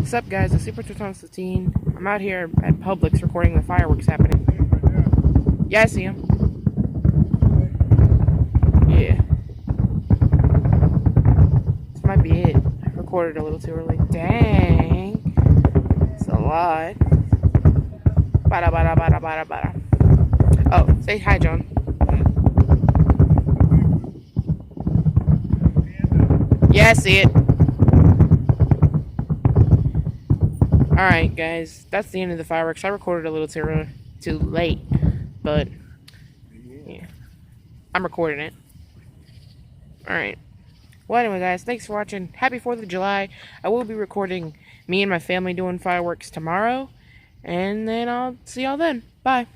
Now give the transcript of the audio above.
What's up, guys? It's Super Tuton 15. I'm out here at Publix recording the fireworks happening. Yeah, I see him. Yeah. This might be it. I recorded a little too early. Dang. It's a lot. Bada bada bada bada bada. Oh, say hi, John. Yeah, I see it. Alright, guys, that's the end of the fireworks. I recorded a little too late, but yeah, I'm recording it. Alright. Well, anyway, guys, thanks for watching. Happy 4th of July. I will be recording me and my family doing fireworks tomorrow, and then I'll see y'all then. Bye.